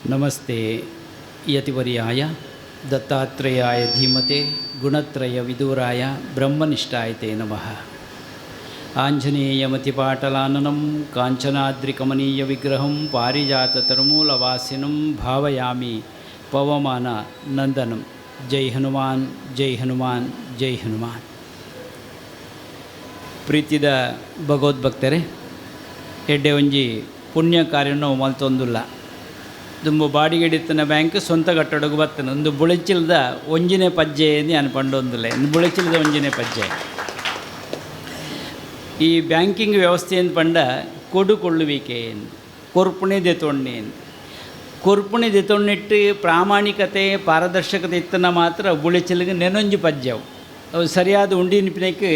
ನಮಸ್ತೆ ಯತಿವರ್ಯಾಯ ದತ್ತಾತ್ರೇಯಾಯ ಧೀಮತೆ ಗುಣತ್ರಯ ವಿದೂರಾಯ ಬ್ರಹ್ಮನಿಷ್ಠಾಯತೆ ನಮಃ. ಆಂಜನೇಯಮತಿಪಾಟಲಾನನಂ ಕಾಂಚನಾದ್ರಿಕಮನೀಯ ವಿಗ್ರಹಂ ಪಾರಿಜಾತತರುಮೂಲವಾಸಿನಂ ಭಾವಯಾಮಿ ಪವಮಾನ ನಂದನಂ. ಜೈ ಹನುಮಾನ್ ಜೈ ಹನುಮಾನ್ ಜೈ ಹನುಮಾನ್. ಪ್ರೀತಿದ ಭಗವದ್ಭಕ್ತರೇ, ಎಡ್ಡೆ ಒಂಜಿ ಪುಣ್ಯ ಕಾರ್ಯವನ್ನು ಮಲ್ತೊಂದುಲ್ಲ. ದುಂಬು ಬಾಡಿಗೆಡಿತ್ತಿನ ಬ್ಯಾಂಕ್ ಸ್ವಂತ ಕಟ್ಟಡಗು ಬರ್ತನೆ. ಒಂದು ಬುಳಿಚಿಲ್ದ ಒಂಜಿನೆ ಪಜ್ಜೆ ಎಂದು ನಾನು ಪಂಡೊಂದಿಲ್ಲ. ಬುಳಿಚಿಲ್ದ ಒಂಜಿನೆ ಪಜ್ಜೆ. ಈ ಬ್ಯಾಂಕಿಂಗ್ ವ್ಯವಸ್ಥೆಯನ್ನು ಪಂಡ ಕೊಡುಕೊಳ್ಳುವಿಕೆ ಕೊರ್ಪುಣೆ ದೆತೊಣ್ಣೇನು ಕೊರ್ಪುಣೆ ದೆತೊಣ್ಣಿಟ್ಟು ಪ್ರಾಮಾಣಿಕತೆ ಪಾರದರ್ಶಕತೆ ಇತ್ತನ ಮಾತ್ರ ಬುಳಿಚಿಲ್ಗೆ ನೆನೊಂಜಿ ಪಜ್ಜವು ಅವು ಸರಿಯಾದ ಉಂಡಿ ನಿಪಿನಕ್ಕೆ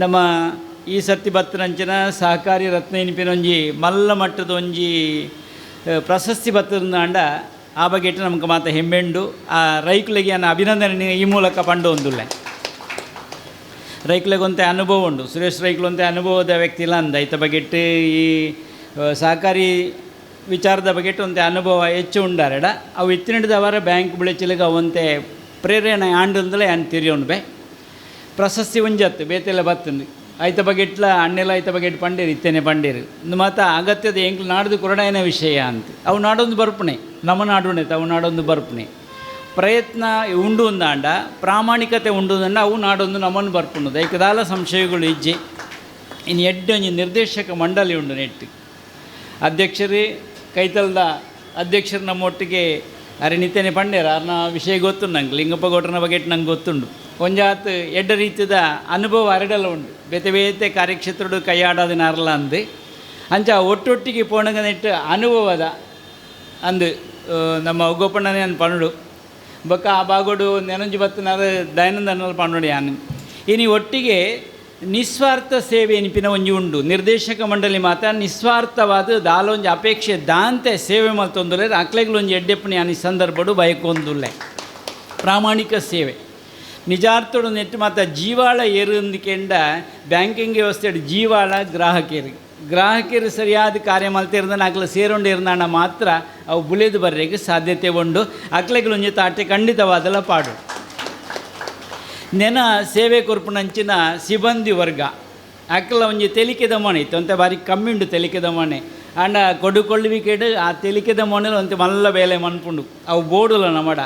ನಮ್ಮ ಈ ಸರ್ತಿ ಬತ್ತನಂಚಿನ ಸಹಕಾರಿ ರತ್ನ ನಿಪಿನೊಂಜಿ ಮಲ್ಲ ಮಟ್ಟದ ಒಂಜಿ ಪ್ರಶಸ್ತಿ ಬತ್ತದಂಡ ಆ ಬಗ್ಗೆ ನಮ್ಗೆ ಮಾತ್ರ ಹೆಮ್ಮೆಂಡು. ಆ ರೈಕ್ಲಿಗೆ ನಾನು ಅಭಿನಂದನೆ ಈ ಮೂಲಕ ಪಂಡು ಒಂದುಲ್ಲ. ರೈಕ್ಲಿಗೊಂತೆ ಅನುಭವ ಉಂಡು. ಸುರೇಶ್ ರೈಕ್ಲೊಂತೆ ಅನುಭವದ ವ್ಯಕ್ತಿ ಇಲ್ಲ ಅಂದ ಐತ ಬಗೆಟ್ ಈ ಸಹಕಾರಿ ವಿಚಾರದ ಬಗ್ಗೆ ಒಂತೆ ಅನುಭವ ಹೆಚ್ಚು ಉಂಡಾರಡ ಅವು ಇತ್ತಿನಿಡಿದವರ ಬ್ಯಾಂಕ್ ಬಿಳಿಚಿಲಿಗೆ ಅವಂತೆ ಪ್ರೇರಣೆ ಆಂಡಂದಲೇ ಅನ್ ತಿರಿಯೋಣ ಬೇ ಪ್ರಶಸ್ತಿ ಉಂಜತ್ತು ಬೇತೆಲ್ಲ ಬತ್ತಂದು ಐತ ಬಗೆಟ್ಲ ಅಣ್ಣೆಲ್ಲ ಐತ ಬಗೆಟ್ ಪಂಡೇರು ಇತ್ತೇನೆ ಪಂಡೇರು ಮತ್ತು ಅಗತ್ಯದ ಎಂಕ್ಲು ನಾಡ್ದು ಕೊರಡಾಯನ ವಿಷಯ ಅಂತ ಅವು ನಾಡೊಂದು ಬರ್ಪಣೆ ನಮ್ಮ ನಾಡುಣೆ ಅವು ನಾಡೊಂದು ಬರ್ಪಣೆ ಪ್ರಯತ್ನ ಉಂಡು ಅಂದಾಂಡ ಪ್ರಾಮಾಣಿಕತೆ ಉಂಡು ಅಂದ ಅವು ನಾಡೊಂದು ನಮ್ಮನ್ನು ಬರ್ಪುಣ್ಣದು ಐಕದಾಲ ಸಂಶಯಗಳು ಇಜ್ಜೆ. ಇನ್ನು ಒಂಜಿ ನಿರ್ದೇಶಕ ಮಂಡಳಿ ಉಂಡು ನೆಟ್ಟು ಅಧ್ಯಕ್ಷರೇ ಕೈತಲ್ದ ಅಧ್ಯಕ್ಷರು ನಮ್ಮೊಟ್ಟಿಗೆ ನಿತ್ಯನೆ ಪಂಡೇರ ಅರ್ನ ವಿಷಯ ಗೊತ್ತು ನಂಗೆ. ಲಿಂಗಪ್ಪ ಗೌಡ್ರನ ಬಗ್ಗೆ ನಂಗೆ ಗೊತ್ತುಂಡು. ಒಂಜಾತ್ ಎಡ್ಡ ರೀತಿಯ ಅನುಭವ ಅರಡಲ್ಲ ಉಂಡು. ಬೇತೆ ಬೇತೆ ಕಾರ್ಯಕ್ಷೇತ್ರಡು ಕೈಯಾಡೋದಿನ ಅರಲ್ಲ ಅಂದು ಅಂಚ ಒಟ್ಟೊಟ್ಟಿಗೆ ಪೋಣಗ ನೆಟ್ಟು ಅನುಭವದ ಅಂದು ನಮ್ಮ ಒಗ್ಗೊಪ್ಪಣ್ಣನೇ ಅನ್ ಪಂಡು ಬೊಕ್ಕ ಆ ಬಾಗೋಡು ನೆನಂಜಿ ಬತ್ತನಾದ ದಯಾನಂದ ಅನ್ನೋದು ಪಂಡು ಯಾನು ಇನಿ ಒಟ್ಟಿಗೆ ನಿಸ್ವಾರ್ಥ ಸೇವೆ ಎನಿಪಿನ ಒಂಜಿ ಉಂಡು. ನಿರ್ದೇಶಕ ಮಂಡಳಿ ಮಾತ್ರ ನಿಸ್ವಾರ್ಥವಾದ ದಾಲೊಂಜಿ ಅಪೇಕ್ಷೆ ದಾಂತೆ ಸೇವೆ ಮಲ್ತೊಂದುಲೆ ಅಕ್ಲೆಗ್ಲೊಂಜಿ ಎಡ್ಡೆಪ್ಪಣಿ ಅನಿ ಸಂದರ್ಭಡು ಬಯಕೊಂದುಲ್ಲೆ ಪ್ರಾಮಾಣಿಕ ಸೇವೆ ನಿಜಾರ್ಥಡು ನೆಟ್ಟು ಮತ್ತು ಜೀವಾಳ ಏರುಂದಿಕೆಂಡ ಬ್ಯಾಂಕಿಂಗ್ ವ್ಯವಸ್ಥೆ ಜೀವಾಳ ಗ್ರಾಹಕರು ಸರಿಯಾದ ಕಾರ್ಯ ಮಲ್ತಿರ್ದಾನ ಅಕ್ಲ ಸೇರೊಂಡು ಇರ್ದಾಣ ಮಾತ್ರ ಅವು ಬುಳಿದು ಬರ್ರೆಗೆ ಸಾಧ್ಯತೆ ಉಂಡು. ಅಕ್ಲೆಗಳೊಂಜಿ ತಾಟೆ ಖಂಡಿತವಾದಲ್ಲ ಪಾಡು ನೆನ ಸೇವೆ ಕೊರ್ಪುನಂಚಿನ ಸಿಬ್ಬಂದಿ ವರ್ಗ ಅಕ್ಲ ಒಂಜಿ ತೆಲಿಕೆದ ಮನೆ ಇತ್ತು ಅಂತ ಬಾರಿ ಕಮ್ಮಿ ಉಂಡು ತೆಲಿಕೆದ ಮನೆ ಅಂಡ ಕೊಡುಕೊಳ್ಳುವಿಕೆಡು ಆ ತೆಲಿಕೆದ ಮನೆಯಲ್ಲಿ ಒಂತೆ ಮಲ್ಲ ಬೇಲೆ ಮನ್ಪುಂಡು ಅವು ಬೋಡುಲ್ಲ ನಮ್ಮಡ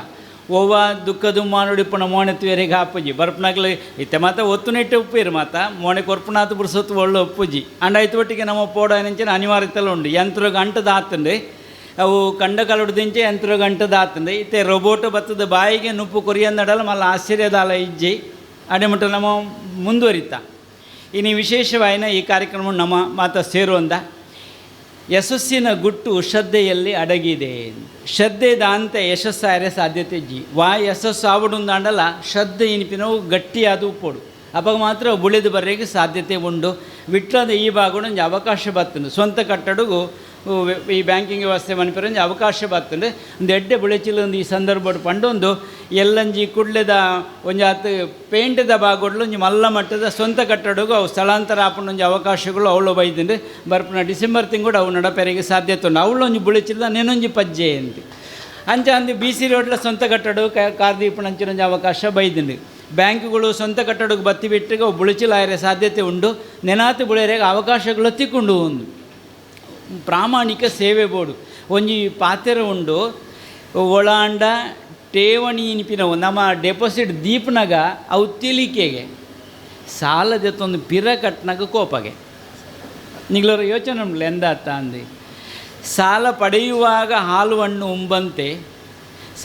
ಓವ ದುಃಖದು ಮಾನುಡಿಪ್ಪನ ಮೋಣೆತ್ವೇರೆಗೆ ಹಾಪುಜಿ ಬರ್ಪನಾಗ್ಲಿ ಇತ್ತೆ ಮಾತ ಒತ್ತು ನೆಟ್ಟು ಉಪ್ಪಿರು ಮಾತ ಮೋಣೆ ಕೊರ್ಪುನಾಥ ಬುಡ್ಸೊತ್ತು ಒಳ್ಳೆ ಉಪ್ಪುಜಿ ಅಂಡ ಐತು ಒಟ್ಟಿಗೆ ನಮ್ಮ ಪೋಡ ನೆಂಚಿನ ಅನಿವಾರ್ಯತೆಲ್ಲ ಉಂಡು. ಯಂತ್ರ ಗಂಟದ ಆತಂಡೆ ಅವು ಕಂಡ ಕಲುಡ್ದಿಂಚೆ ಯಂತ್ರ ಗಂಟದ ಆತಂಡೆ ಇತ್ತೆ ರೊಬೋಟು ಬತ್ತದ ಬಾಯಿಗೆ ನುಪ್ಪು ಕೊರಿಯಂದಡಲ್ಲ ಮಲ್ಲ ಆಶ್ಚರ್ಯದಾಲ ಇಜ್ಜಿ ಅಡೆಮುಟ್ಟ ನಮ್ಮ ಮುಂದುವರಿತಾ. ಇನ್ನು ವಿಶೇಷವಾಯಿನ ಈ ಕಾರ್ಯಕ್ರಮ ನಮ್ಮ ಮಾತ ಸೇರುವಂದ ಯಶಸ್ಸಿನ ಗುಟ್ಟು ಶ್ರದ್ಧೆಯಲ್ಲಿ ಅಡಗಿದೆ. ಶ್ರದ್ಧೆ ದಾಂತೆ ಯಶಸ್ಸಾರೆ ಸಾಧ್ಯತೆ ಜಿ ವಾ ಯಶಸ್ಸು ಆವಡುಂದಾಂಡಲ್ಲ ಶ್ರದ್ಧೆ ಇನಿಪಿನವು ಗಟ್ಟಿಯಾದ ಉಪ್ಪೋಡು ಅವಾಗ ಮಾತ್ರ ಬುಳಿದು ಬರ್ರೆಗೆ ಸಾಧ್ಯತೆ ಉಂಡು. ವಿಟ್ಲದ ಈ ಭಾಗಡು ಒಂದು ಅವಕಾಶ ಬರ್ತಂಡು ಸ್ವಂತ ಕಟ್ಟಡಗೂ ಈ ಬ್ಯಾಂಕಿಂಗ್ ವ್ಯವಸ್ಥೆ ಮನ್ಪಿರಂಜಿ ಅವಕಾಶ ಬರ್ತಂಡು ಒಂದು ಎಡ್ಡೆ ಬುಳಿಚಿಲೊಂದು ಈ ಸಂದರ್ಭ ಪಂಡೊಂದು ಎಲ್ಲಂಜಿ ಕುಡ್ಲೆದ ಒಂಜಾತ್ ಪೇಂಟದ ಭಾಗಗಳು ಒಂಜಿ ಮಲ್ಲ ಮಟ್ಟದ ಸ್ವಂತ ಕಟ್ಟಡಗೂ ಅವು ಸ್ಥಳಾಂತರ ಆಪಣೊಂಜಿ ಅವಕಾಶಗಳು ಅವಳು ಬೈದಂಡು ಬರ್ಪುನ ಡಿಸೆಂಬರ್ ತಿಂಗಳು ಅವು ನಡಪೆರೆಗೆ ಸಾಧ್ಯತೆ ಉಂಡು. ಅವಳೊಂಜಿ ಬುಳಿಚಿಲ್ದ ನೆನೊಂಜಿ ಪಜ್ಜೆ ಅಂತ ಅಂಚ ಅಂದು BC ರೋಡ್ಲ ಸ್ವಂತ ಕಟ್ಟಡ ಕಾರ್ದೀಪಣಂಚಿನೊಂಜಿ ಅವಕಾಶ ಬೈದಂಡು ಬ್ಯಾಂಕ್ಗಳು ಸ್ವಂತ ಕಟ್ಟಡಕ್ಕೆ ಬತ್ತಿ ಬಿಟ್ಟಿಗೆ ಅವು ಬುಳಿಚಿಲಾಯರೆ ಸಾಧ್ಯತೆ ಉಂಡು. ನೆನಾತು ಬುಳೆರೆಗೆ ಅವಕಾಶಗಳು ತಿಕ್ಕೊಂಡು ಒಂದು ಪ್ರಾಮಾಣಿಕ ಸೇವೆ ಬೋಡು ಒಂಜಿ ಪಾತೆರ ಉಂಡು. ಒಳಾಂಡ ಠೇವಣಿ ಇನಿಪಿನವು ನಮ್ಮ ಡೆಪಾಸಿಟ್ ದೀಪನಾಗ ಅವು ತಿಳಿಕೆಗೆ ಸಾಲದೊಂದು ಪಿರ ಕಟ್ನಾಗ ಕೋಪಗೆ ನಿಗ್ಲರ ಯೋಚನೆ ಉಂಡ್ಲ ಎಂದಾತ ಅಂದು ಸಾಲ ಪಡೆಯುವಾಗ ಹಾಲು ಹಣ್ಣು ಉಂಬಂತೆ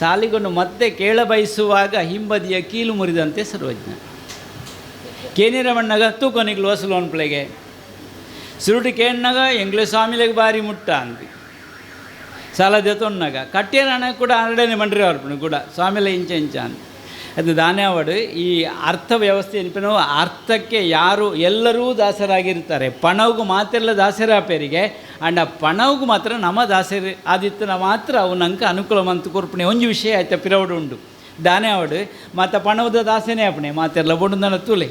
ಸಾಲಿಗೊಂಡು ಮತ್ತೆ ಕೇಳ ಬಯಸುವಾಗ ಹಿಂಬದಿಯ ಕೀಲು ಮುರಿದಂತೆ ಸರ್ವಜ್ಞ ಕೇನಿರ ಮಣ್ಣಾಗ ತೂಕೊನಿಗ್ಲು ವಸೂಲು ಅನ್ಪ್ಲೆಗೆ ಸುರುಟಿ ಕೇಣ್ಣಾಗ ಎಂಗ್ಲೆ ಸ್ವಾಮಿಲೆಗೆ ಬಾರಿ ಮುಟ್ಟ ಅಂದು ಸಾಲ ದೆತೊನ್ನಾಗ ಕಟ್ಟಿಯ ಹಣ ಕೂಡ ಹರಡನೆ ಮಂಡ್ರಿ ಅವ್ರಪ್ಪನು ಕೂಡ ಸ್ವಾಮಿಲೆ ಇಂಚ ಅಂತ ಅದು ದಾನೆ ಅವಡು ಈ ಅರ್ಥ ವ್ಯವಸ್ಥೆ ಎನ್ಪಿನೋ ಅರ್ಥಕ್ಕೆ ಯಾರು ಎಲ್ಲರೂ ದಾಸರಾಗಿರ್ತಾರೆ. ಪಣವ್ಗೂ ಮಾತೆಲ್ಲ ದಾಸರ ಪೇರಿಗೆ ಅಂಡ ಪಣವ್ಗೂ ಮಾತ್ರ ನಮ್ಮ ದಾಸರು ಆದಿತ್ತನ ಮಾತ್ರ ಅವು ನಂಗೆ ಅನುಕೂಲ ಮಂತು ಕೊರ್ಪಣೆ ಒಂಜಿ ವಿಷಯ ಆಯ್ತಾ ಪಿರವಡು ಉಂಡು ದಾನೆ ಅವಡು ಮತ್ತು ಪಣವದ ದಾಸನೇ ಅಪ್ಪಣೆ ಮಾತೆಲ್ಲ ಬೊಂಡು ತುಲೆ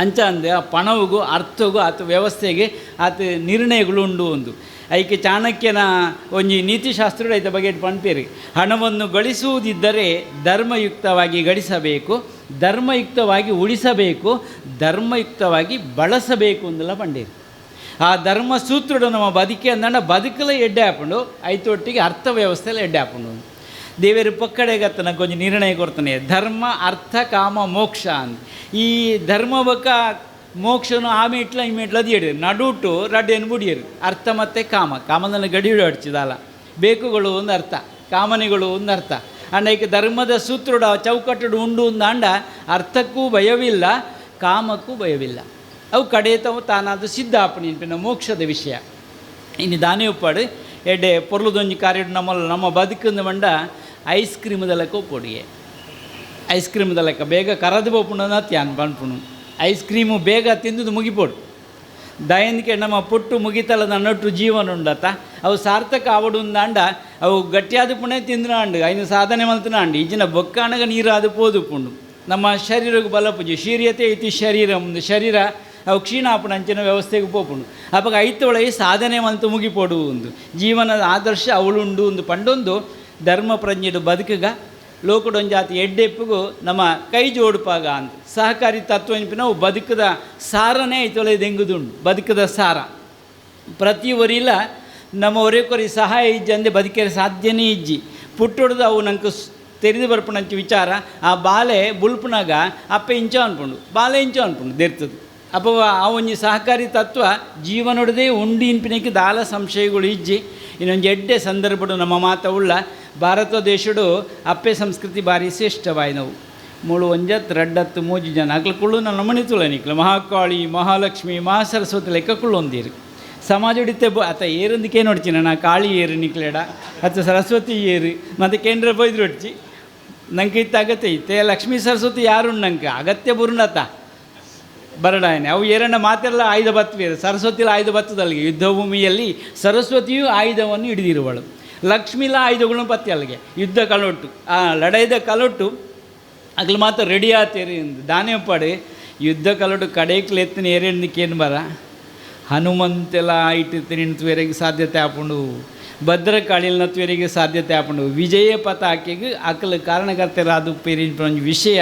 ಅಂಚ ಅಂದೆ ಆ ಪಣವಿಗೂ ಅರ್ಥಗೂ ಆತ ವ್ಯವಸ್ಥೆಗೆ ಆತ ನಿರ್ಣಯಗಳು ಉಂಡು ಒಂದು ಐಕೆ ಚಾಣಕ್ಯನ ಒಂಜಿ ನೀತಿಶಾಸ್ತ್ರದ ಐತ ಬಗೆಟ್ ಪನ್ಪೇರಿ ಹಣವನ್ನು ಗಳಿಸುವುದಿದ್ದರೆ ಧರ್ಮಯುಕ್ತವಾಗಿ ಗಳಿಸಬೇಕು, ಧರ್ಮಯುಕ್ತವಾಗಿ ಉಳಿಸಬೇಕು, ಧರ್ಮಯುಕ್ತವಾಗಿ ಬಳಸಬೇಕು ಅಂದೆಲ್ಲ ಪಂಡೇರಿ. ಆ ಧರ್ಮ ಸೂತ್ರದ ನಮ್ಮ ಬದುಕೆ ಅಂದಂಡ ಬದುಕಲ ಎಡ್ಡೆ ಹಾಕೊಂಡು ಐತೊಟ್ಟಿಗೆ ಅರ್ಥ ವ್ಯವಸ್ಥೆಯಲ್ಲಿ ಎಡ್ಡೆ ಹಾಕೊಂಡು ದೇವರು ಪಕ್ಕಡೆಗತ್ತ ನಂಗೆ ಕೊಂಚ ನಿರ್ಣಯ ಕೊಡ್ತಾನೆ. ಧರ್ಮ ಅರ್ಥ ಕಾಮ ಮೋಕ್ಷ ಅಂತ. ಈ ಧರ್ಮ ಬಕ್ಕ ಮೋಕ್ಷನು ಆ ಮೆಟ್ಲ ಈ ಮೆಟ್ಲ ಅದು ಹೇಳಿದ್ರು ನಡುಟು ರಡ್ಡೇನು ಬುಡಿಯರು ಅರ್ಥ ಮತ್ತು ಕಾಮದಲ್ಲಿ ಗಡಿಬಿಡಿ ಅಡ್ಚಿದಲ್ಲ. ಬೇಕುಗಳು ಒಂದು ಅರ್ಥ, ಕಾಮನೆಗಳು ಒಂದು ಅರ್ಥ ಅಂಡ ಧರ್ಮದ ಸೂತ್ರದ ಚೌಕಟ್ಟು ಉಂಡು ಅಂದ ಅರ್ಥಕ್ಕೂ ಭಯವಿಲ್ಲ, ಕಾಮಕ್ಕೂ ಭಯವಿಲ್ಲ. ಅವು ಕಡೆಯತವು ತಾನಾದ ಸಿದ್ಧಾಪಣಿ ನೆನಪಿನ ಮೋಕ್ಷದ ವಿಷಯ. ಇನ್ನು ದಾನಿ ಉಪ್ಪಾಡು ಎಡ್ಡೆ ಪೊರ್ಲುದೊಂಜಿ ಕಾರ್ಯ ನಮ್ಮ ಬದುಕಿನ ಮಂಡ ಐಸ್ ಕ್ರೀಮ್ದ ಲೆಕ್ಕ ಒಪ್ಪೊಡಿಗೆ. ಐಸ್ ಕ್ರೀಮ್ದ ಲೆಕ್ಕ ಬೇಗ ಕರದು ಬೋಪುಂಡು ಅತ್ಯಾನ್ ಪನ್ಪುಣು. ಐಸ್ ಕ್ರೀಮು ಬೇಗ ತಿಂದು ಮುಗಿಪೋಡು. ದಯಂದಿಕೆ ನಮ್ಮ ಪುಟ್ಟು ಮುಗಿತಲ್ಲದ ನಟ್ಟು ಜೀವನ ಉಂಡತ್ತ ಅವು ಸಾರ್ಥಕ ಆವಡುಂದಾಂಡ ಅವು ಗಟ್ಟಿಯಾದ ಪುಣೆ ತಿಂದ್ನಾಂಡು ಐನು ಸಾಧನೆ ಮಲ್ತನಾಂಡು ಈಜಿನ ಬೊಕ್ಕಾಣಗ ನೀರಾದು ಪೋದುಪುಂಡು. ನಮ್ಮ ಶರೀರಕ್ಕೆ ಬಲ ಪೂಜೆ ಶೀರ್ಯತೆ ಐತಿ ಶರೀರ ಮುಂದೆ ಶರೀರ ಅವು ಕ್ಷೀಣಾಪುಣ ಅಂಚಿನ ವ್ಯವಸ್ಥೆಗೆ ಪೋಪುಂಡು. ಅವಾಗ ಐತೊಳಗೆ ಸಾಧನೆ ಮಲ್ತು ಮುಗಿಪೋಡು ಒಂದು ಜೀವನದ ಆದರ್ಶ ಅವಳುಂಡು ಒಂದು ಪಂಡೊಂದು ಧರ್ಮ ಪ್ರಜ್ಞೆಡು ಬದುಕಗ ಲೋಕಡೊಂಜಾತಿ ಎಡ್ಡೆಪ್ಪಿಗೂ ನಮ್ಮ ಕೈ ಜೋಡುಪಾಗ ಅಂತ ಸಹಕಾರಿ ತತ್ವ ನಾವು ಬದುಕದ ಸಾರನೇ ಐತೊಳೆ ದೆಂಗುದುಂಡು. ಬದುಕದ ಸಾರ ಪ್ರತಿ ಒರಿಲ್ಲ ನಮ್ಮ ಒರೆಕೊರಿ ಸಹಾಯ ಇಜ್ಜಿ ಅಂದೆ ಬದುಕರೆ ಸಾಧ್ಯನೇ ಇಜ್ಜಿ ಪುಟ್ಟೊಡ್ದು ಅವು ನಂಗೆ ತೆರೆದು ಬರ್ಪಣಂಚ ವಿಚಾರ ಆ ಬಾಲೆ ಬುಲ್ಪನಾಗ ಅಪ್ಪೆ ಇಂಚ ಅನ್ಕೊಂಡು ಬಾಲೆ ಇಂಚ ಅನ್ಕೊಂಡು ದೇರ್ತದೆ. ಅಪ್ಪ ಆ ಒಂಜಿ ಸಹಕಾರಿ ತತ್ವ ಜೀವನೊಡದೆ ಉಂಡಿ ಇನ್ಪಿನಕ್ಕೆ ದಾಲ ಸಂಶಯಗಳು ಇಜ್ಜಿ ಇನ್ನೊಂದು ಎಡ್ಡೆ ಸಂದರ್ಭಡು ನಮ್ಮ ಮಾತವುಳ್ಳ ಭಾರತ ದೇಶಡು ಅಪ್ಪೆ ಸಂಸ್ಕೃತಿ ಭಾರಿ ಶ್ರೇಷ್ಠವಾಯಿ ನಾವು ಮೂಳು ಒಂಜತ್ತು ರಡ್ಡತ್ತು ಮೂಜು ಜನ ಅಕ್ಲಕ್ಕುಳ್ಳು ನನ್ನ ಮಣಿತುಳ ನಿಕ್ಲ ಮಹಾಕಾಳಿ ಮಹಾಲಕ್ಷ್ಮಿ ಮಹಾಸರಸ್ವತಿ ಲೆಕ್ಕಕ್ಕುಳ್ಳು ಒಂದಿರು ಸಮಾಜ ಹಿಡಿತೆ ಆತ ಏರೊಂದಿಕೆ ನೋಡ್ತೀನಿ ನಾ ಕಾಳಿ ಏರು ನಿಕ್ಲೇಡ ಅಥವಾ ಸರಸ್ವತಿ ಏರು ಮತ್ತು ಕೇಂದ್ರ ಬೈದ್ರು ಹೊಡ್ಚಿ ನಂಗೆ ಇತ್ತು ಅಗತ್ಯ ಇತ್ತೆ ಲಕ್ಷ್ಮೀ ಸರಸ್ವತಿ ಯಾರು ನಂಗೆ ಅಗತ್ಯ ಬುರುಣತ ಬರಡಾಯನೆ ಅವು ಏರಣ್ಣ ಮಾತೆಲ್ಲ ಆಯುಧ ಬತ್ತವೇರು ಸರಸ್ವತಿಲ ಆಯುಧ ಬತ್ತದಲ್ಲಿಗೆ ಯುದ್ಧ ಭೂಮಿಯಲ್ಲಿ ಸರಸ್ವತಿಯು ಆಯುಧವನ್ನು ಹಿಡಿದಿರುವಳು. ಲಕ್ಷ್ಮಿಲ ಆಯುಧಗಳನ್ನು ಪತ್ತಿ ಅಲ್ಲಿಗೆ ಯುದ್ಧ ಕಲೊಟ್ಟು ಆ ಲಡೈದ ಕಲೊಟ್ಟು ಅಗ್ಲು ಮಾತ್ರ ರೆಡಿ ಆತೇರಿ ದಾನೆ ಪಡೆ ಯುದ್ಧ ಕಲೊಟ್ಟು ಕಡೆಕ್ಲೆ ಎತ್ತಿನ ಏರೇನು ಬರ ಹನುಮಂತೆಲ್ಲ ಇಟ್ಟು ನಿಂತುವರೆಗೆ ಸಾಧ್ಯತೆ ಹಾಕೊಂಡು ಭದ್ರಕಾಳಿಲ್ ನತ್ವರೆಗೆ ಸಾಧ್ಯತೆ ಹಾಕೊಂಡು ವಿಜಯ ಪತಾಕೆಗೆ ಅಕಲು ಕಾರಣಕರ್ತರಾದು ಪೇರಿನ ವಿಷಯ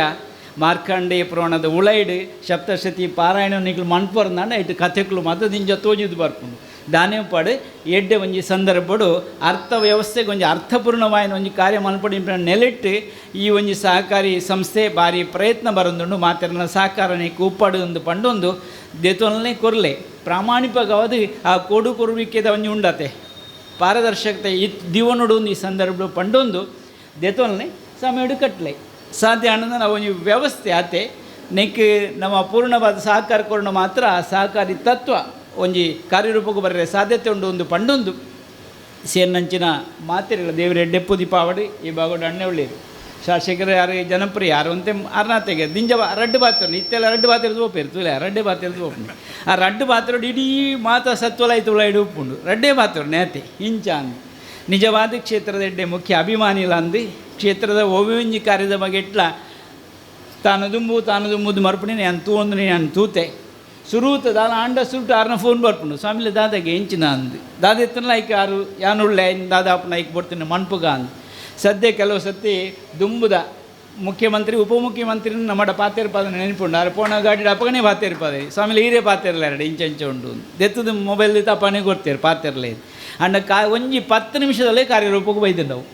ಮಾರ್ಕಂಡೇಯ ಪುರಾಣದ ಉಳೈಡು ಸಪ್ತಶತಿ ಪಾರಾಯಣ ನಿಕ್ಲು ಮನ್ಪರ್ನಾಂಡ ಇಟ್ಟು ಕಥೆಗಳು ಮಾತ್ರ ನಿಂಜ ತೋಜಿದು ಬರ್ಕೊಂಡು ದಾನೆ ಪಾಡು ಎಡ್ಡೆ ಒಂಜಿ ಸಂದರ್ಭಡು ಅರ್ಥ ವ್ಯವಸ್ಥೆಗೆ ಒಂಜಿ ಅರ್ಥಪೂರ್ಣವಾಯಿನ ಒಂಜಿ ಕಾರ್ಯ ಮನ್ಪಡಿ ನೆಲೆಟ್ಟು ಈ ಒಂಜಿ ಸಹಕಾರಿ ಸಂಸ್ಥೆ ಭಾರಿ ಪ್ರಯತ್ನ ಬರೋದುಂಡು ಮಾತೆರನ ಸಹಕಾರನಿಗೆ ಉಪ್ಪಾಡು ಒಂದು ಪಂಡೊಂದು ದೇತೊಲನೆ ಕೊರ್ಲೆ ಪ್ರಾಮಾಣಿಕವಾದ ಆ ಕೊಡು ಕೊರುವಿಕೆದ ಒಂಜಿ ಉಂಡತೆ ಪಾರದರ್ಶಕತೆ ದಿವನುಡು ಈ ಸಂದರ್ಭ ಪಂಡೊಂದು ದೇತೊಲನೆ ಸಮಯಡು ಕಟ್ಲೆ ಸಾಧ್ಯ ಅನ್ನೋದು ನಾವು ಒಂದು ವ್ಯವಸ್ಥೆ ಆತೆ ನೆಕ್ ನಮ್ಮ ಪೂರ್ಣವಾದ ಸಹಕಾರ ಕೊರೋಣ ಮಾತ್ರ ಸಹಕಾರಿ ತತ್ವ ಒಂಜಿ ಕಾರ್ಯರೂಪಕ್ಕೆ ಬರರೆ ಸಾಧ್ಯತೆ ಉಂಡು ಒಂದು ಪಂಡೊಂದು ಸೇರ್ನಂಚಿನ ಮಾತೆರೆಗಳ ದೇವರ ಎಡ್ಡೆಪ್ಪು ದೀಪಾವಳಿ ಈ ಭಾಗದ ಅಣ್ಣೆ ಒಳ್ಳೆಯರು ಶಾಸಕರು ಯಾರು ಜನಪ್ರಿಯ ಯಾರು ಅಂತೆ ಅರ್ನಾತೆಗೆ ದಿಂಜ ರಡ್ಡು ಪಾತ್ರ ಇತ್ತೆಲ್ಲ ರಡ್ಡು ಪಾತ್ರದ ಒಪ್ಪಿರ್ತು ಇಲ್ಲ ರಡ್ಡೆ ಪಾತ್ರದ ಒಪ್ಪು ಆ ರಡ್ಡು ಪಾತ್ರೋಡು ಇಡೀ ಮಾತ ಸತ್ವಲ ಐತುಳ ಇಡು ಉಪ್ಪುಂಡು ರಡ್ಡೇ ಪಾತ್ರ ನೇತೆ ಇಂಚ ಅಂದು ನಿಜವಾದ ಕ್ಷೇತ್ರದ ಎಡ್ಡೆ ಮುಖ್ಯ ಅಭಿಮಾನಿಲ ಅಂದು ಕ್ಷೇತ್ರದ ಓವಿಂಜಿ ಕಾರ್ಯದ ಬಗ್ಗೆ ಇಟ್ಲ ತಾನು ದುಂಬುದು ಮರ್ಪಣಿ ನಾನು ತೂಂದು ನಾನು ತೂತೆ ಸುರೂತ ದಾದ ಆಂಡ ಸುರುಟು ಆರ್ನ ಫೋನ್ ಬರ್ಪುಂಡು ಸ್ವಾಮಿಲೆ ದಾದಾಗೆ ಎಂಚಿನ ಅಂದು ದಾದ ಎತ್ತನ ಐಕೆ ಯಾರು ಯಾನುಳ್ಳೆ ದಾದ ಅಪ್ಪನ ಐಕೆ ಬರ್ತೀನಿ ಮಣ್ಪುಗ ಅಂದು ಸದ್ಯ ಕೆಲವು ಸತಿ ದುಂಬುದ ಮುಖ್ಯಮಂತ್ರಿ ಉಪಮುಖ್ಯಮಂತ್ರಿ ನಮ್ಮಡ ಪಾತೇರ್ಪಾದ ನೆನಪುಂಡು ಆರು ಪೋಣ ಗಾಡಿ ಅಪ್ಪಗನೇ ಪಾತೇರ್ಪಾದೆ ಸ್ವಾಮಿಲೆ ಹೀರೇ ಪಾತೇರಲ್ಲ ಎರಡು ಇಂಚ ಉಂಡು ದೆತ್ತದ ಮೊಬೈಲ್ ತಪ್ಪನೇ ಕೊಡ್ತೇವೆ ಪಾತೇರಲೇ ಅಂಡ ಒಂಜಿ 10 ನಿಮಿಷದಲ್ಲೇ ಕಾರ್ಯರೂಪಕ್ಕೆ ಬೈದಂಡವು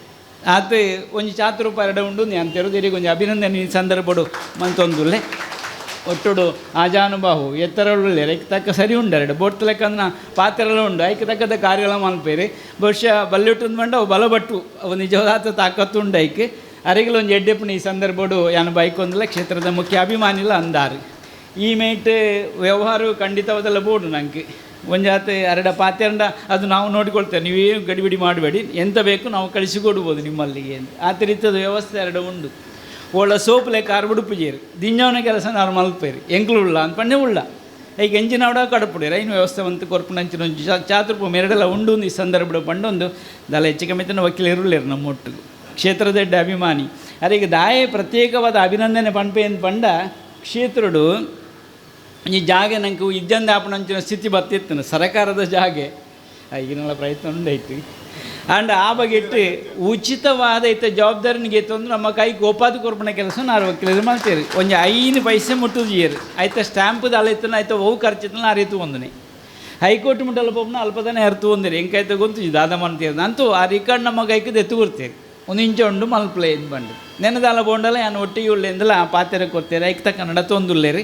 ಆತ ಒಂಜಿ ಚಾತುರೂಪ ಎರಡ ಉಂಡು ನಾನು ತೆರೆದಿರಿಗೆ ಒಂಜಿ ಅಭಿನಂದನೆ ಈ ಸಂದರ್ಭಡು ಮಂತೊಂದುಲ್ಲೆ ಒಟ್ಟುಡು ಆಜಾನುಬಾಹು ಎತ್ತರಳ್ಳೆ ಐಕೆ ತಕ್ಕ ಸರಿ ಉಂಡು ಎರಡು ಬೋಟ್ ಲೆಕ್ಕಂದ ಪಾತ್ರೆಲ್ಲ ಉಂಡು ಐಕೆ ತಕ್ಕದ ಕಾರ್ಯಗಳ ಮಲ್ಪೇರಿ ಬಹುಶಃ ಬಲ್ಲೆಟ್ಟು ಮಂಡ ಅವು ಬಲಬಟ್ಟು ಅವು ನಿಜವಾದ ತಾಕತ್ತು ಉಂಡು ಐಕೆ ಅರಿಗಿಲ ಒಂದು ಎಡ್ಡೆಪ್ಪನ ಈ ಸಂದರ್ಭಡು ಯಾನು ಬೈಕೊಂದಿಲ್ಲ ಕ್ಷೇತ್ರದ ಮುಖ್ಯ ಅಭಿಮಾನಿಲ್ಲ ಅಂದಾರು ಈ ಮೇಟ್ ವ್ಯವಹಾರ ಖಂಡಿತವಾದಲ್ಲ ಬೋಡು ನಂಗೆ ಒಂಜಾತ ಎರಡ ಪಾತ್ರೆಂಡ ಅದು ನಾವು ನೋಡಿಕೊಳ್ತೇವೆ ನೀವೇನು ಗಡಿಬಿಡಿ ಮಾಡಬೇಡಿ ಎಂತ ಬೇಕು ನಾವು ಕಳಿಸಿಕೊಡ್ಬೋದು ನಿಮ್ಮಲ್ಲಿಗೆ ಅಂತ ಆ ರೀತಿಯ ವ್ಯವಸ್ಥೆ ಎರಡು ಉಂಡು ಒಳ್ಳ ಸೋಪ್ ಲೆಕ್ಕ ಆರು ಉಡುಪುಜೇರು ದಿಂಜವನ ಕೆಲಸ ನಾವು ಮಲ್ಪೇರಿ ಎಂಕ್ಲು ಉಳ್ಳ ಅಂದ್ಪಂಡೆ ಉಳ್ಳ ಈಗ ಎಂಜಿನ ಅವಡ ಕಡಪುಡಿ ರೈನ್ ವ್ಯವಸ್ಥೆ ಅಂತ ಕೊರ್ಪುನಂಚಿನ ಒಂದು ಚಾತುರ್ಪ ಮೆರಡೆಲ್ಲ ಉಂಡು ಈ ಸಂದರ್ಭ ಪಂಡೊಂದು ದಲ ಹೆಚ್ಚು ಕಮ್ಮಿತನ ವಕೀಲ ಇರಲೇರು ನಮ್ಮ ಒಟ್ಟಿಗೆ ಕ್ಷೇತ್ರದ ಅಭಿಮಾನಿ ಅದಕ್ಕೆ ದಾಯೆ ಪ್ರತ್ಯೇಕವಾದ ಅಭಿನಂದನೆ ಪಂಪೆ ಅಂತ ಪಂಡ ಕ್ಷೇತ್ರಡು ಈ ಜಾಗೆ ನಂಗೆ ಇಜ್ಜಂದ ಆಪಣಂಚಿನ ಸ್ಥಿತಿ ಬತ್ತಿತ್ತು ಸರಕಾರದ ಜಾಗೆ ಈಗಿನೆಲ್ಲ ಪ್ರಯತ್ನ ಉಂಡಾಯ್ತು ಆಂಡ ಆ ಬಗೆಟ್ಟು ಉಚಿತವಾದ ಇತ್ತ ಜವಾಬ್ದಾರಿನಿಗೆ ತಂದು ನಮ್ಮ ಕೈ ಗೋಪಾದ ಕೊರ್ಪಣ ಕೆಲಸ ನಾರು ವಕೀಲರು ಮಾಡ್ತೀರಿ ಒಂಜಿ 5 ಪೈಸೆ ಮುಟ್ಟುದು ಜೀರು ಆಯ್ತ ಸ್ಟ್ಯಾಂಪ್ದು ಅಲೆತ್ತನ ಆಯ್ತ ಅವು ಖರ್ಚಿತ್ತನ ಆ ರೀತಿ ಒಂದನೇ ಹೈಕೋರ್ಟ್ ಮುಟ್ಟಲ್ಲ ಪೋಪನ ಅಲ್ಪದನೆ ಹರ್ತು ಒಂದಿರಿ ಹೆಂಗಾಯ್ತ ಗೊತ್ತು ದಾದ ಮಾಡ್ತೀರಿ ಅಂತೂ ಆ ರಿಕಾರ್ಡ್ ನಮ್ಮ ಕೈಕದು ಎತ್ತು ಕೊಡ್ತೀರಿ ಒಂದು ಇಂಚ ಉಂಡು ಮಲ್ಪಲೆ ಇದು ಬಂಡು ನೆನದಾಲ ಬೋಂಡಲ್ಲ ನಾನು ಒಟ್ಟಿಗೆ ಉಳ್ಳೆಂದಲ್ಲ ಆ ಪಾತ್ರೆ ಕೊಡ್ತೀರಿ ಐಕ್ತ ಕನ್ನಡ ತೊಂದುಲ್ಲೇರಿ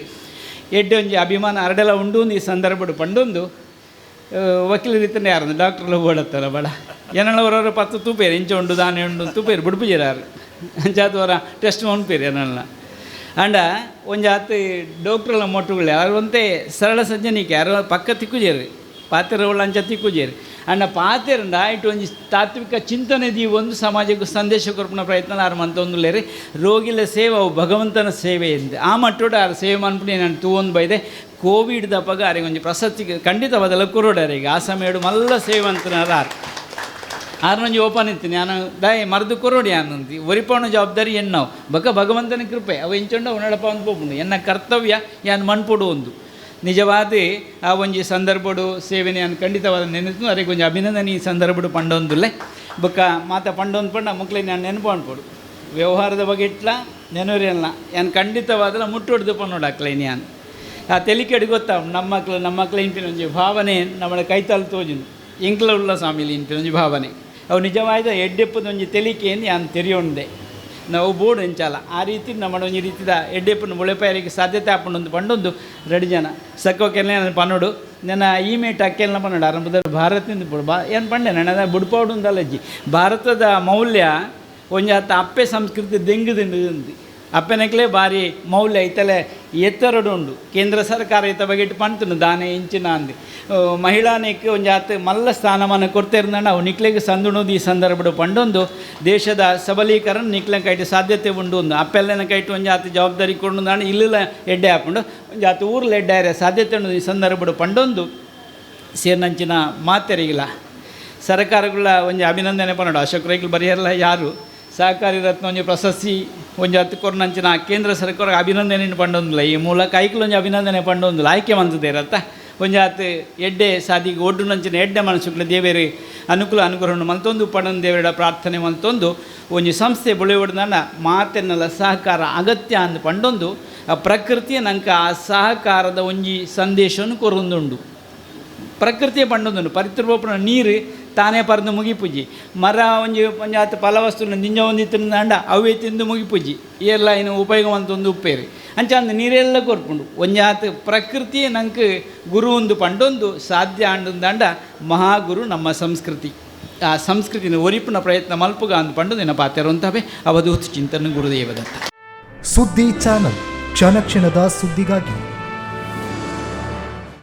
ಎಡ್ಡೆ ಒಂಜಿ ಅಭಿಮಾನ ಅರಡೆಲ್ಲ ಉಂಡು ಒಂದು ಈ ಸಂದರ್ಭಡು ಪಂಡೊಂದು ವಕೀಲ ರೀತಿಯೇ ಯಾರು ಡಾಕ್ಟ್ರೆಲ್ಲ ಓಡತ್ತಾರ ಬೇಡ ಏನಳ್ಳವರವರ 10 ತೂಪೇರು ಇಂಚ ಉಂಡು ದಾನೆ ಉಂಡು ತೂಪೇರು ಬಿಡ್ಪುಜಾರು ಅಂಚಾದವರ ಟೆಸ್ಟ್ ಮಾಡ್ಪೇರು ಏನಲ್ಲ ಅಂಡ ಒಂಜಿ ಆತು ಡಾಕ್ಟ್ರೆಲ್ಲ ಮೊಟ್ಟುಗಳು ಅವಂತೆ ಸರಳ ಸಜ್ಜನಿಕೆ ಯಾರು ಪಕ್ಕ ತಿಕ್ಕುಜೇರಿ ಪಾತ್ರೆ ಒಳ್ಳೆ ಅಂಚ ತಿಕ್ಕುಜೇರಿ ಅಂಡ ಪಾತ್ರೆಂಡ ಇಟ್ಟು ಒಂಜಿ ತಾತ್ವಿಕ ಚಿಂತನೆ ಒಂದು ಸಮಾಜಕ್ಕೆ ಸಂದೇಶ ಕೊರ್ಪಣ ಪ್ರಯತ್ನ ಆರು ಮಂತೊಂದುಲ್ಲೇರಿ ರೋಗಿಲ ಸೇವೆ ಅವು ಭಗವಂತನ ಸೇವೆ ಎಂದೆ ಆ ಮಟ್ಟೋಡು ಆರು ಸೇವೆ ಮಾಡ್ಬಿಟ್ಟು ನಾನು ತೂವೊಂದು ಬೈದೆ ಕೋವಿಡ್ ದಪ್ಪಗ ಅರಿಗೆ ಒಂಜಿ ಪ್ರಶಸ್ತಿ ಖಂಡಿತವಾದಲ್ಲ ಕೊರೋಡರಿಗೆ ಆ ಸಮಯಡು ಮಲ್ಲ ಸೇವಂತನಾರ ಆರ್ನೊಂಜಿ ಓಪನ್ ಇರ್ತೀನಿ ನಾನು ದಾಯ್ ಮರ್ದು ಕೊರೋಡಿ ಅನ್ನಂತಿ ಒರಿಪವನ ಜವಾಬ್ದಾರಿ ಎನ್ನವು ಭಗವಂತನ ಕೃಪೆ ಅವು ಎಂಚೊಂಡ ಉನ್ನಡಪ ಒಂದು ಪೋಪುಂಡು ಎನ್ನ ಕರ್ತವ್ಯ ಯಾನು ಮಣ್ಪೊಡು ಒಂದು ನಿಜವಾದ ಆ ಒಂಜಿ ಸಂದರ್ಭಡು ಸೇವೆನೆ ನಾನು ಖಂಡಿತವಾದ ನೆನೆತು ಅರಿಗೆ ಒಂಜಿ ಅಭಿನಂದನೆ ಈ ಸಂದರ್ಭಡು ಪಂಡೊಂದುಲ್ಲೆ ಬೊಕ್ಕ ಮಾತ ಪಂಡೊಂದು ಪಂಡ ಮಕ್ಳಿಗೆ ನಾನು ನೆನಪು ಅನ್ಪೋಡು ವ್ಯವಹಾರದ ಬಗ್ಗೆ ಇಟ್ಲ ನೆನವರಿಯಲ್ಲ ಯಾನು ಖಂಡಿತವಾದಲ್ಲ ಮುಟ್ಟೊಡ್ದು ಪನ್ನೋಡು ಹಾಕ್ಲೇನು ಯಾನು ಆ ತೆಲಿಕೆಡು ಗೊತ್ತಾ ನಮ್ಮ ಮಕ್ಳು ಇಂಪಿನ ಒಂಜಿ ಭಾವನೆ ನಮ್ಮ ಕೈತಾಲು ತೋಜುನು ಇಂಕ್ಲ ಉಳ್ಳ ಸ್ವಾಮಿಲಿ ಇಂಪಿನ ಒಂಜಿ ಭಾವನೆ ಅವು ನಿಜವಾದ ಎಡ್ಡೆಪ್ಪದ ಒಂಜಿ ತೆಲಿಕೆಯನ್ನು ಯಾನು ತೆರೆಯೊಂಡೆ ನಾವು ಬೋರ್ಡ್ ಹೆಂಚಲ್ಲ ಆ ರೀತಿ ನಮ್ಮ ಒಂಜಿ ರೀತಿದ ಎಡ್ಡೆಪ್ಪನ ಮುಳೆಪಾಯರಿಗೆ ಸಾಧ್ಯತೆ ಹಾಕೊಂಡೊಂದು ಪಂಡೊಂದು ರೆಡಿ ಜನ ಸಕ್ಕೋಕೆಲ್ಲ ನಾನು ಪನ್ನೋಡು ನನ್ನ ಮೇಟ್ ಅಕ್ಕೆಲ್ಲ ಪನ್ನೋಡು ಆರಂಭದ ಭಾರತದಿಂದ ಏನು ಪಂಡೆ ನನ್ನ ಬುಡ್ಪಾಡು ಅಂದಲ್ಲಜ್ಜಿ ಭಾರತದ ಮೌಲ್ಯ ಒಂಜಿ ಹತ್ತು ಅಪ್ಪೆ ಸಂಸ್ಕೃತಿ ದೆಂಗುದಿಂಡು ಅಪ್ಪೆನಕ್ಲೇ ಭಾರಿ ಮೌಲ್ಯ ಇತ್ತಲೆ ಎತ್ತರಡು ಉಂಡು ಕೇಂದ್ರ ಸರ್ಕಾರ ಇತ್ತ ಬಗೆಟ್ ಪಂತನು ದಾನೆ ಇಂಚಿನ ಅಂದು ಮಹಿಳಾನೇಕ್ಕೆ ಒಂಜಿ ಆತು ಮಲ್ಲ ಸ್ಥಾನಮಾನ ಕೊಡ್ತಿರ್ದಂಡ ಅವು ನಿಕ್ಲೆಗೆ ಸಂದುಣೋದು ಈ ಸಂದರ್ಭಡು ಪಂಡೊಂದು ದೇಶದ ಸಬಲೀಕರಣ ನಿಕ್ಲೆ ಕೈಟ್ ಸಾಧ್ಯತೆ ಉಂಡು ಒಂದು ಅಪ್ಪೆಲ್ಲನ ಕೈಟ್ ಒಂಜಿ ಆತು ಜವಾಬ್ದಾರಿ ಕೊಂಡು ನಾನು ಇಲ್ಲ ಎಡ್ಡೆ ಹಾಕೊಂಡು ಒಂಜಿ ಆತು ಊರ್ಲು ಎಡ್ಡಾರೆ ಸಾಧ್ಯತೆ ಉಂಡು ಈ ಸಂದರ್ಭಡು ಪಂಡೊಂದು ಸೇರ್ನಂಚಿನ ಮಾತೆರಿಗಿಲ್ಲ ಸರ್ಕಾರಗಳ ಒಂಜಿ ಅಭಿನಂದನೆ ಪನ್ನೋಡು ಅಶೋಕ್ ರೈಗಳು ಬರೆಯಲ್ಲ ಯಾರು ಸಹಕಾರಿ ರತ್ನ ಒಂಜಿ ಪ್ರಶಸ್ತಿ ಒಂಜಿ ಹತ್ತು ಕೊರ್ನಂಚಿನ ಕೇಂದ್ರ ಸರ್ಕಾರ ಅಭಿನಂದನೆ ಪಂಡೊಂದಿಲ್ಲ ಈ ಮೂಲಕ ಐಕ್ಲು ಒಂಜಿ ಅಭಿನಂದನೆ ಪಂಡೊಂದಿಲ್ಲ ಆಯ್ಕೆ ಮಂತದೇರತ್ತ ಒಂಜಿ ಹತ್ತು ಎಡ್ಡೆ ಸಾದಿಗೆ ಒಡ್ಡು ನಂಚಿನ ಎಡ್ಡೆ ಮನಸ್ಸುಗಳು ದೇವೇರಿ ಅನುಗ್ರಹವನ್ನು ಮಲ್ತೊಂದು ಪಂಡೊಂದು ದೇವರ ಪ್ರಾರ್ಥನೆ ಮಲ್ತೊಂದು ಒಂಜಿ ಸಂಸ್ಥೆ ಬುಳಿವಡ್ದಾಂಡ ಮಾತೆನ್ನಲ ಸಹಕಾರ ಅಗತ್ಯ ಅಂದು ಪಂಡೊಂದು ಆ ಪ್ರಕೃತಿಯ ನಂಕ ಆ ಸಹಕಾರದ ಒಂಜಿ ಸಂದೇಶವನ್ನು ಕೊರೊಂದುಂಡು ಪ್ರಕೃತಿಯ ಪಂಡೊಂದುಂಡು ಪರಿತೃಪನ ನೀರು ತಾನೇ ಪರ್ದು ಮುಗಿಪುಜಿ ಮರ ಒಂಜಿ ಹತ್ತು ಫಲವಸ್ತುನ ನಿಂಜ ಒಂದಿತ್ತಂಡ ಅವೇ ತಿಂದು ಮುಗಿಪುಜಿ ಎಲ್ಲ ಇನ್ನು ಉಪಯೋಗವಂತೊಂದು ಉಪ್ಪೇರಿ ಅಂಚ ಅಂದು ನೀರೆಲ್ಲ ಕೊರ್ಪುಂಡು ಒಂಜಿ ಆತು ಪ್ರಕೃತಿ ನಂಗೆ ಗುರು ಒಂದು ಪಂಡೊಂದು ಸಾಧ್ಯ ಅಂಡಂದ ಮಹಾಗುರು ನಮ್ಮ ಸಂಸ್ಕೃತಿ ಆ ಸಂಸ್ಕೃತಿನ ಒರಿಪಿನ ಪ್ರಯತ್ನ ಮಲ್ಪುಗ ಅಂದು ಪಂಡು ನೆನಪಾತಿರುವಂತವೇ ಅವಧೂತ ಚಿಂತನೆ ಗುರುದೇವದತ್ತ. ಸುದ್ದಿ ಚಾನಲ್ ಕ್ಷಣ ಕ್ಷಣದ ಸುದ್ದಿಗಾಗಿ